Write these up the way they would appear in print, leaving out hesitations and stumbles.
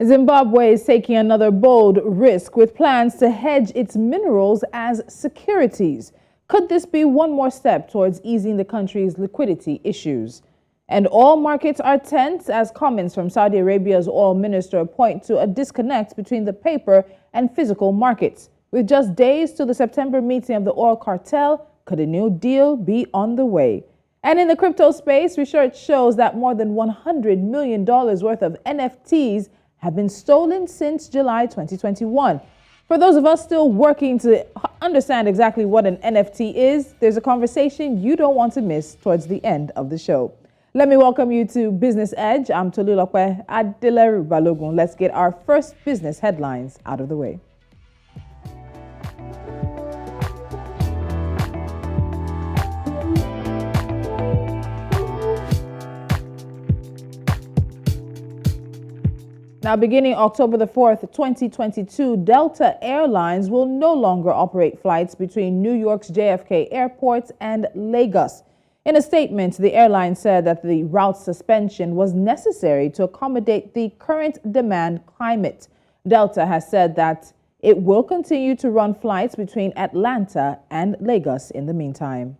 Zimbabwe is taking another bold risk with plans to hedge its minerals as securities. Could this be one more step towards easing the country's liquidity issues? And oil markets are tense as comments from Saudi Arabia's oil minister point to a disconnect between the paper and physical markets. With just days to the September meeting of the oil cartel, could a new deal be on the way? And in the crypto space, research shows that more than $100 million worth of NFTs have been stolen since July 2021. For those of us still working to understand exactly what an NFT is, there's a conversation you don't want to miss towards the end of the show. Let me welcome you to Business Edge. I'm Tolulokwe Adeleru-Balogun. Let's get our first business headlines out of the way. Now, beginning October the 4th, 2022, Delta Airlines will no longer operate flights between New York's JFK Airport and Lagos. In a statement, the airline said that the route suspension was necessary to accommodate the current demand climate. Delta has said that it will continue to run flights between Atlanta and Lagos in the meantime.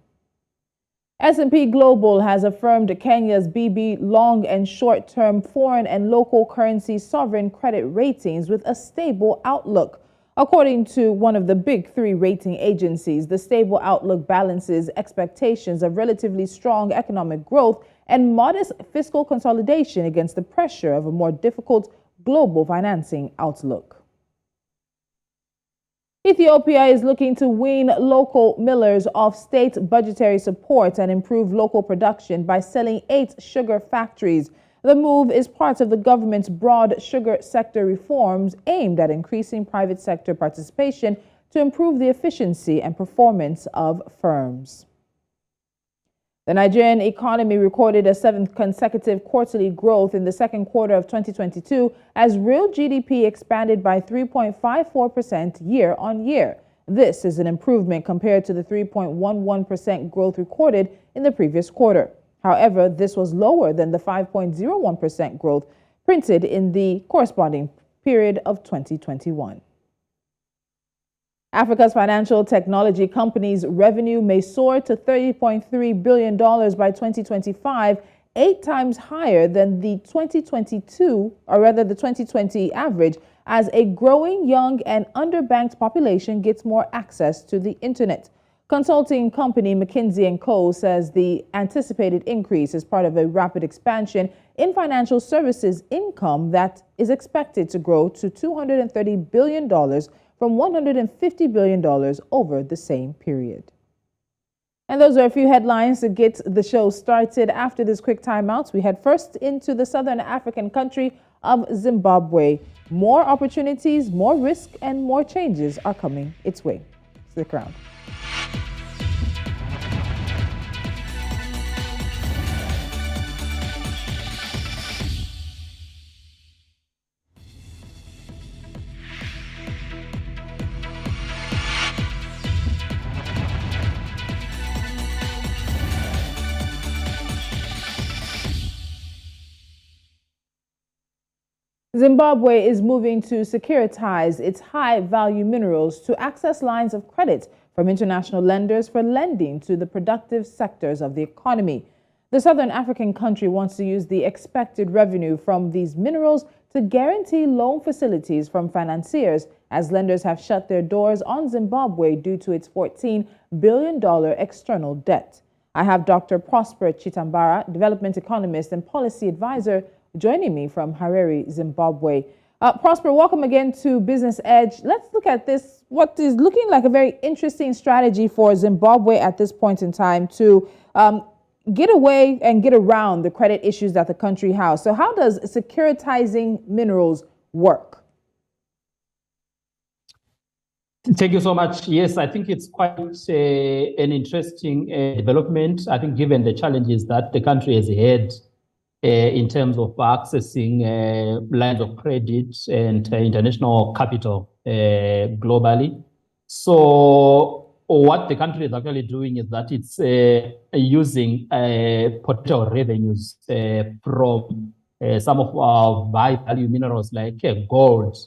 S&P Global has affirmed Kenya's BB long and short-term foreign and local currency sovereign credit ratings with a stable outlook. According to one of the big three rating agencies, the stable outlook balances expectations of relatively strong economic growth and modest fiscal consolidation against the pressure of a more difficult global financing outlook. Ethiopia is looking to wean local millers off state budgetary support and improve local production by selling 8 sugar factories. The move is part of the government's broad sugar sector reforms aimed at increasing private sector participation to improve the efficiency and performance of firms. The Nigerian economy recorded a 7th consecutive quarterly growth in the second quarter of 2022 as real GDP expanded by 3.54% year on year. This is an improvement compared to the 3.11% growth recorded in the previous quarter. However, this was lower than the 5.01% growth printed in the corresponding period of 2021. Africa's financial technology companies' revenue may soar to $30.3 billion by 2025, 8 times higher than the 2020 average, as a growing young and underbanked population gets more access to the internet. Consulting company McKinsey & Co. says the anticipated increase is part of a rapid expansion in financial services income that is expected to grow to $230 billion from $150 billion over the same period. And those are a few headlines to get the show started. After this quick timeout, we head first into the southern African country of Zimbabwe. More opportunities, more risk, and more changes are coming its way. Stick around. Zimbabwe is moving to securitize its high-value minerals to access lines of credit from international lenders for lending to the productive sectors of the economy. The southern African country wants to use the expected revenue from these minerals to guarantee loan facilities from financiers, as lenders have shut their doors on Zimbabwe due to its $14 billion external debt. I have Dr. Prosper Chitambara, development economist and policy advisor, joining me from Harare, Zimbabwe. Prosper, welcome again to Business Edge. Let's look at this, what is looking like a very interesting strategy for Zimbabwe at this point in time to get away and get around the credit issues that the country has. So how does securitizing minerals work? Thank you so much. Yes, I think it's quite an interesting development. I think given the challenges that the country has had in terms of accessing lines of credit and international capital globally. So what the country is actually doing is that it's using potential revenues from some of our high value minerals like gold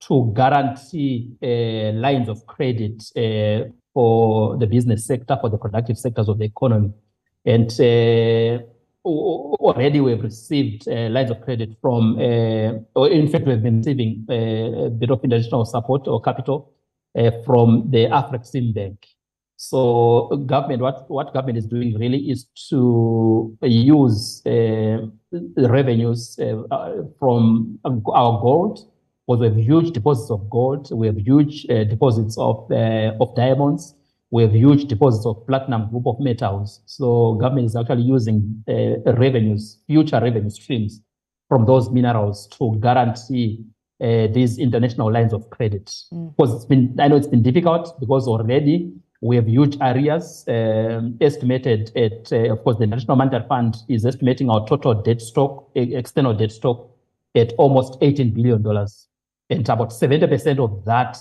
to guarantee lines of credit for the business sector, for the productive sectors of the economy. And already we've received lines of credit from, or in fact, we've been receiving a bit of international support or capital from the Afrexim Bank. So government, what government is doing really is to use the revenues from our gold, because we have huge deposits of gold, we have huge deposits of diamonds, we have huge deposits of platinum group of metals. So government is actually using revenues, future revenue streams from those minerals to guarantee these international lines of credit. Because I know it's been difficult because already we have huge areas estimated at, of course, the National Monetary Fund is estimating our total debt stock, external debt stock, at almost $18 billion. And about 70% of that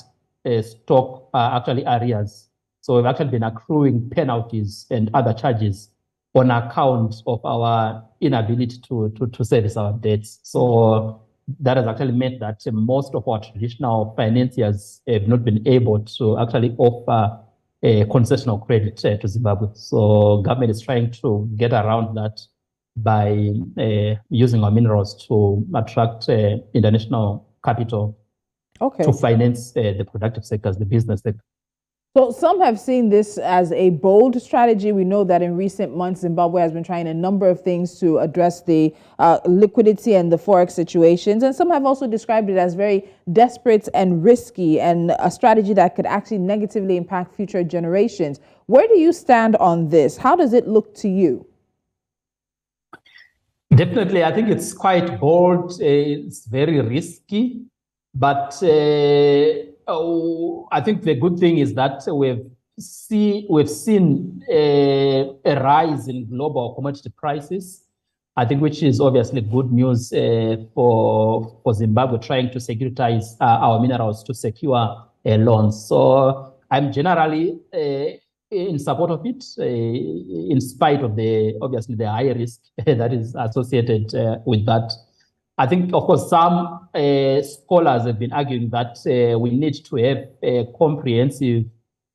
stock are actually arrears. So we've actually been accruing penalties and other charges on account of our inability to service our debts. So that has actually meant that most of our traditional financiers have not been able to actually offer concessional credit to Zimbabwe. So government is trying to get around that by using our minerals to attract international capital to finance the productive sectors, the business sector. So some have seen this as a bold strategy. We know that in recent months, Zimbabwe has been trying a number of things to address the liquidity and the forex situations. And some have also described it as very desperate and risky and a strategy that could actually negatively impact future generations. Where do you stand on this? How does it look to you? Definitely, I think it's quite bold. It's very risky, but I think the good thing is that we've seen a rise in global commodity prices, I think, which is obviously good news for Zimbabwe trying to securitize our minerals to secure loans. So I'm generally in support of it, in spite of obviously the high risk that is associated with that. I think, of course, some scholars have been arguing that we need to have a comprehensive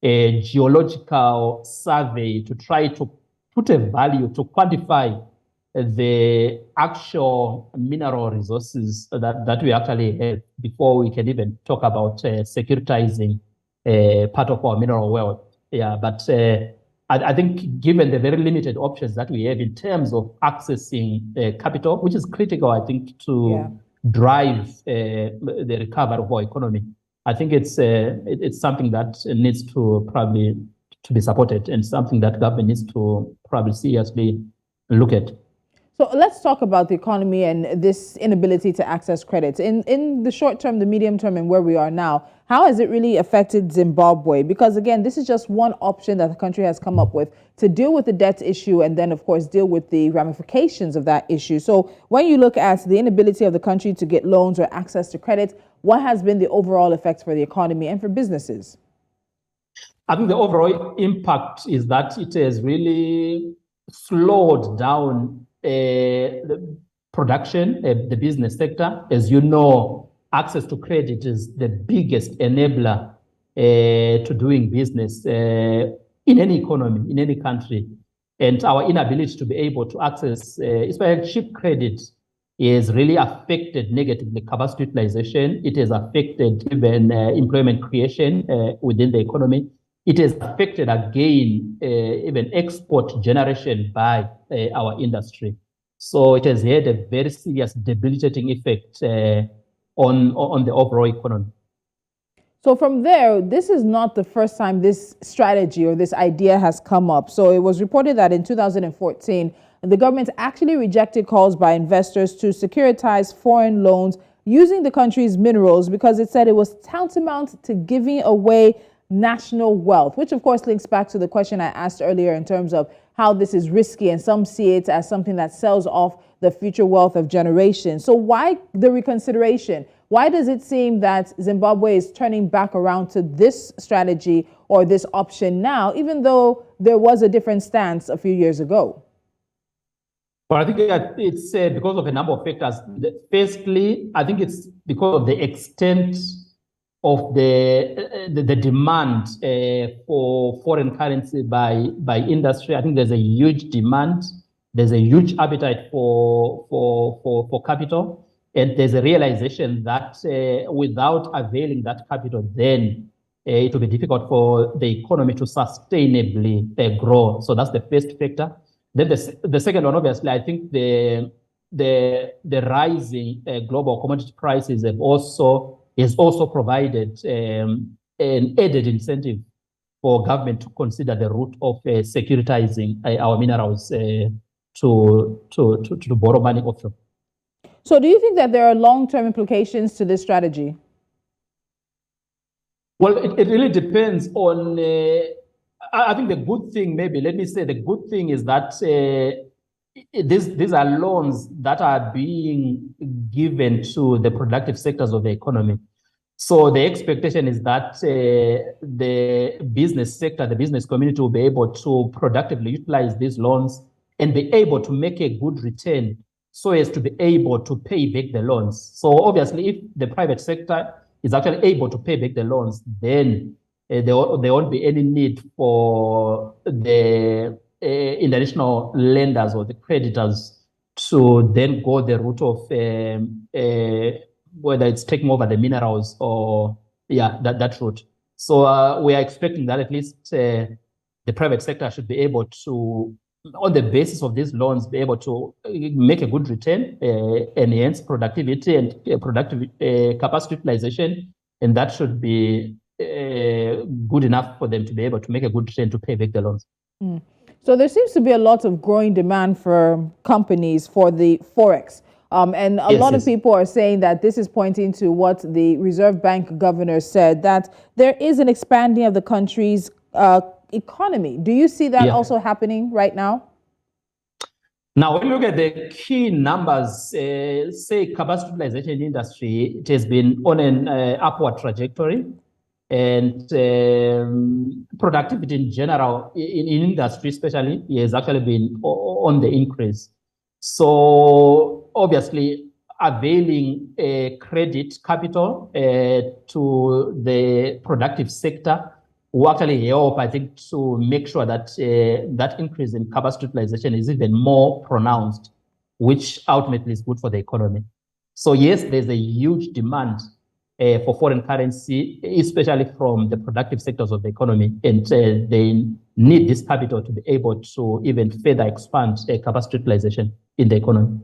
geological survey to try to put a value, to quantify the actual mineral resources that we actually have before we can even talk about securitizing part of our mineral wealth. Yeah, but I think given the very limited options that we have in terms of accessing capital, which is critical, I think, to drive the recovery of our economy, I think it's something that needs to probably to be supported and something that government needs to probably seriously look at. So let's talk about the economy and this inability to access credit. In the short term, the medium term, and where we are now, how has it really affected Zimbabwe? Because again, this is just one option that the country has come up with to deal with the debt issue and then, of course, deal with the ramifications of that issue. So when you look at the inability of the country to get loans or access to credit, what has been the overall effect for the economy and for businesses? I think the overall impact is that it has really slowed down the production, the business sector. As you know, access to credit is the biggest enabler to doing business in any economy, in any country. And our inability to be able to access, especially cheap credit, is really affected negatively capacity utilization. It has affected even employment creation within the economy. It has affected, again, even export generation by our industry. So it has had a very serious debilitating effect on the overall economy. So from there, this is not the first time this strategy or this idea has come up. So it was reported that in 2014, the government actually rejected calls by investors to securitize foreign loans using the country's minerals because it said it was tantamount to giving away national wealth, which of course links back to the question I asked earlier in terms of how this is risky, and some see it as something that sells off the future wealth of generations. So why the reconsideration? Why does it seem that Zimbabwe is turning back around to this strategy or this option now, even though there was a different stance a few years ago? Well, I think it's because of a number of factors. Firstly, I think it's because of the extent of the demand for foreign currency by industry. I think there's a huge demand. There's a huge appetite for capital, and there's a realization that without availing that capital, then it will be difficult for the economy to sustainably grow. So that's the first factor. Then the second one, obviously, I think the rising global commodity prices has also provided an added incentive for government to consider the route of securitizing our minerals to borrow money offshore. So do you think that there are long-term implications to this strategy? Well, it really depends on, I think the good thing, maybe, let me say the good thing is that these are loans that are being given to the productive sectors of the economy. So the expectation is that the business sector, the business community will be able to productively utilize these loans and be able to make a good return so as to be able to pay back the loans. So obviously, if the private sector is actually able to pay back the loans, then there won't be any need for the international lenders or the creditors to then go the route of whether it's taking over the minerals or that route. So we are expecting that at least the private sector should be able to, on the basis of these loans, be able to make a good return, enhance productivity and productive capacity utilization, and that should be good enough for them to be able to make a good return to pay back the loans. So there seems to be a lot of growing demand for companies for the Forex. And a lot of people are saying that this is pointing to what the Reserve Bank governor said, that there is an expanding of the country's economy. Do you see that also happening right now? Now, when you look at the key numbers, say capacity utilization industry, it has been on an upward trajectory, and productivity in general, in industry especially, has actually been on the increase. So obviously, availing credit capital to the productive sector will actually help, I think, to make sure that that increase in capacity utilization is even more pronounced, which ultimately is good for the economy. So yes, there's a huge demand for foreign currency, especially from the productive sectors of the economy, and they need this capital to be able to even further expand capacity utilization in the economy.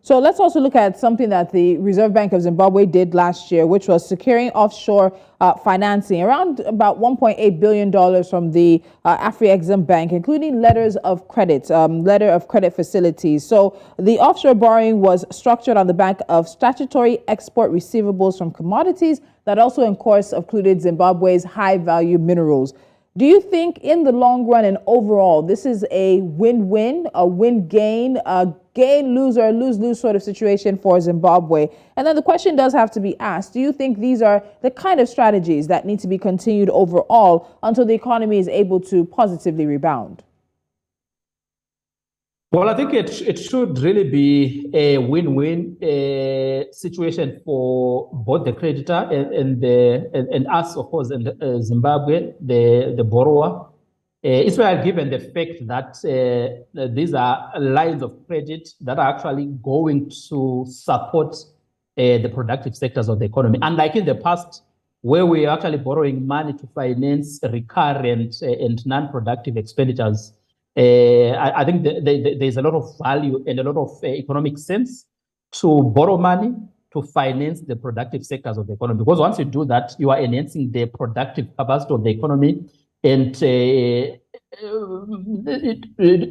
So let's also look at something that the Reserve Bank of Zimbabwe did last year, which was securing offshore financing, around about $1.8 billion from the Afri-Exim Bank, including letters of credit, letter of credit facilities. So the offshore borrowing was structured on the back of statutory export receivables from commodities that also, in course, included Zimbabwe's high-value minerals. Do you think in the long run and overall, this is a win-win, a win-gain, a gain-lose or lose-lose sort of situation for Zimbabwe? And then the question does have to be asked, do you think these are the kind of strategies that need to be continued overall until the economy is able to positively rebound? Well, I think it should really be a win-win situation for both the creditor and us, of course, and Zimbabwe, the borrower. Especially given the fact that these are lines of credit that are actually going to support the productive sectors of the economy. Unlike in the past, where we are actually borrowing money to finance recurrent and non-productive expenditures, I think there's a lot of value and a lot of economic sense to borrow money to finance the productive sectors of the economy. Because once you do that, you are enhancing the productive capacity of the economy, and it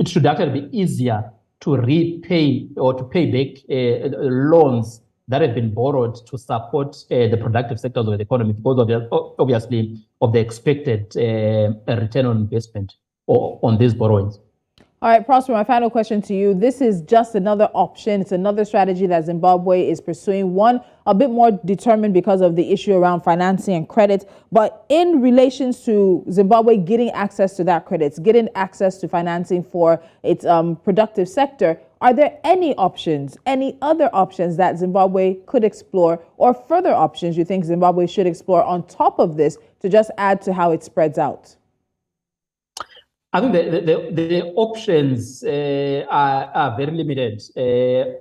should actually be easier to repay or to pay back loans that have been borrowed to support the productive sectors of the economy, because obviously of the expected return on investment on these borrowings. All right, Prosper, my final question to you. This is just another option. It's another strategy that Zimbabwe is pursuing, one a bit more determined because of the issue around financing and credit. But in relations to Zimbabwe getting access to that credit, getting access to financing for its productive sector, are there any options, any other options that Zimbabwe could explore, or further options you think Zimbabwe should explore on top of this to just add to how it spreads out? I think the options are very limited.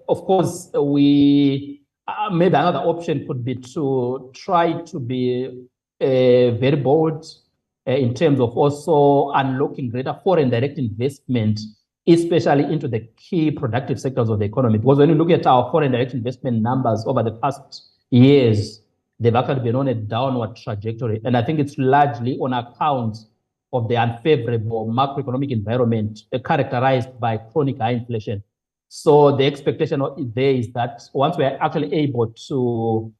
Of course, we maybe another option could be to try to be very bold in terms of also unlocking greater foreign direct investment, especially into the key productive sectors of the economy. Because when you look at our foreign direct investment numbers over the past years, they've actually been on a downward trajectory. And I think it's largely on account of the unfavorable macroeconomic environment characterized by chronic high inflation. So the expectation there is that once we are actually able to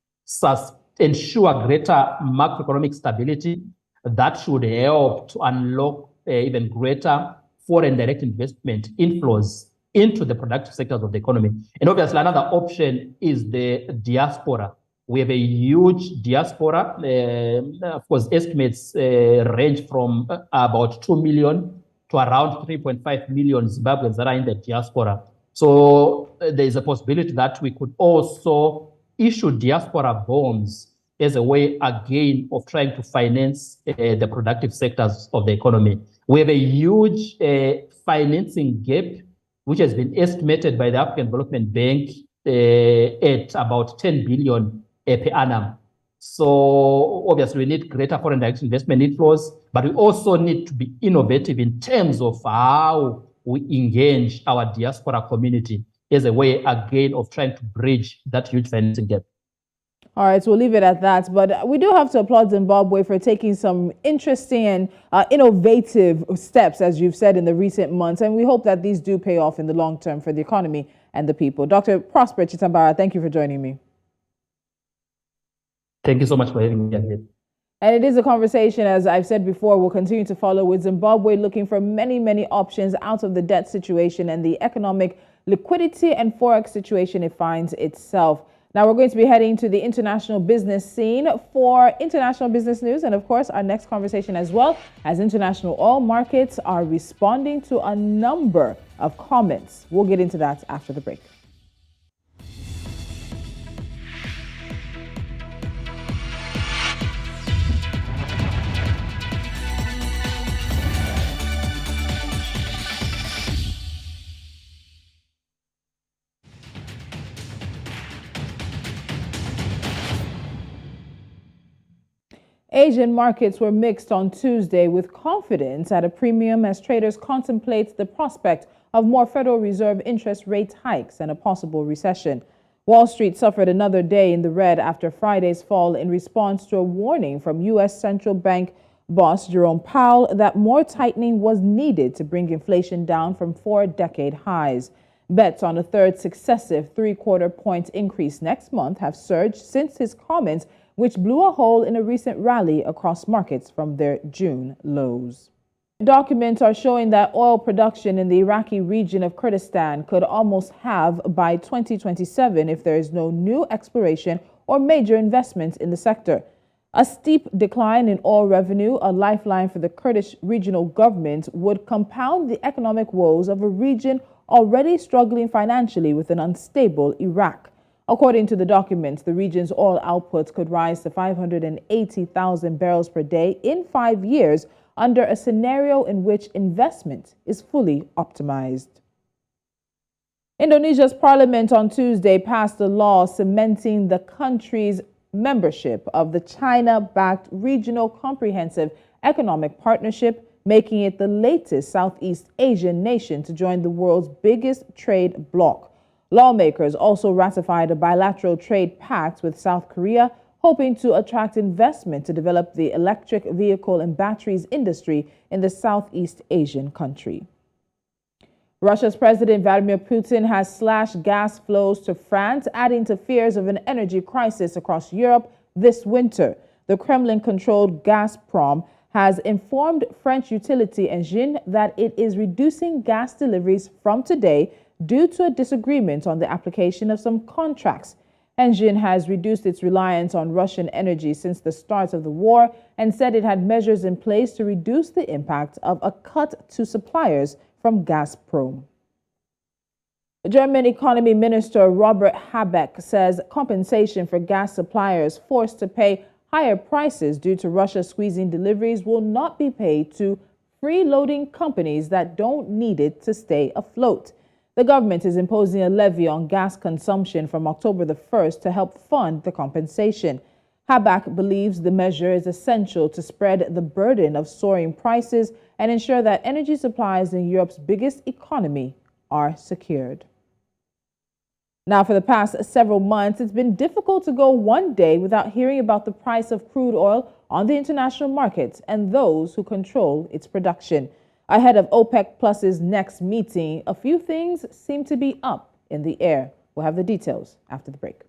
ensure greater macroeconomic stability, that should help to unlock even greater foreign direct investment inflows into the productive sectors of the economy. And obviously, another option is the diaspora. We have a huge diaspora. Of course, estimates range from about 2 million to around 3.5 million Zimbabweans that are in the diaspora. So there is a possibility that we could also issue diaspora bonds as a way, again, of trying to finance the productive sectors of the economy. We have a huge financing gap, which has been estimated by the African Development Bank at about 10 billion per annum. So obviously we need greater foreign direct investment inflows, but we also need to be innovative in terms of how we engage our diaspora community as a way, again, of trying to bridge that huge financing gap. All right, so we'll leave it at that. But we do have to applaud Zimbabwe for taking some interesting and innovative steps, as you've said, in the recent months. And we hope that these do pay off in the long term for the economy and the people. Dr. Prosper Chitambara, thank you for joining me. Thank you so much for having me again. And it is a conversation, as I've said before, we'll continue to follow, with Zimbabwe looking for many, many options out of the debt situation and the economic liquidity and forex situation it finds itself. Now we're going to be heading to the international business scene for international business news, and of course our next conversation as well, as international oil markets are responding to a number of comments. We'll get into that after the break. Asian markets were mixed on Tuesday, with confidence at a premium as traders contemplate the prospect of more Federal Reserve interest rate hikes and a possible recession. Wall Street suffered another day in the red after Friday's fall in response to a warning from U.S. Central Bank boss Jerome Powell that more tightening was needed to bring inflation down from 4-decade highs. Bets on a third successive three-quarter-point increase next month have surged since his comments, which blew a hole in a recent rally across markets from their June lows. Documents are showing that oil production in the Iraqi region of Kurdistan could almost halve by 2027 if there is no new exploration or major investments in the sector. A steep decline in oil revenue, a lifeline for the Kurdish regional government, would compound the economic woes of a region already struggling financially with an unstable Iraq. According to the documents, the region's oil output could rise to 580,000 barrels per day in 5 years under a scenario in which investment is fully optimized. Indonesia's parliament on Tuesday passed a law cementing the country's membership of the China-backed Regional Comprehensive Economic Partnership, making it the latest Southeast Asian nation to join the world's biggest trade bloc. Lawmakers also ratified a bilateral trade pact with South Korea, hoping to attract investment to develop the electric vehicle and batteries industry in the Southeast Asian country. Russia's President Vladimir Putin has slashed gas flows to France, adding to fears of an energy crisis across Europe this winter. The Kremlin-controlled Gazprom has informed French utility Engine that it is reducing gas deliveries from today due to a disagreement on the application of some contracts. Engine has reduced its reliance on Russian energy since the start of the war and said it had measures in place to reduce the impact of a cut to suppliers from Gazprom. German Economy Minister Robert Habeck says compensation for gas suppliers forced to pay higher prices due to Russia squeezing deliveries will not be paid to freeloading companies that don't need it to stay afloat. The government is imposing a levy on gas consumption from October the 1st to help fund the compensation. Habeck believes the measure is essential to spread the burden of soaring prices and ensure that energy supplies in Europe's biggest economy are secured. Now, for the past several months, it's been difficult to go one day without hearing about the price of crude oil on the international markets and those who control its production. Ahead of OPEC Plus's next meeting, a few things seem to be up in the air. We'll have the details after the break.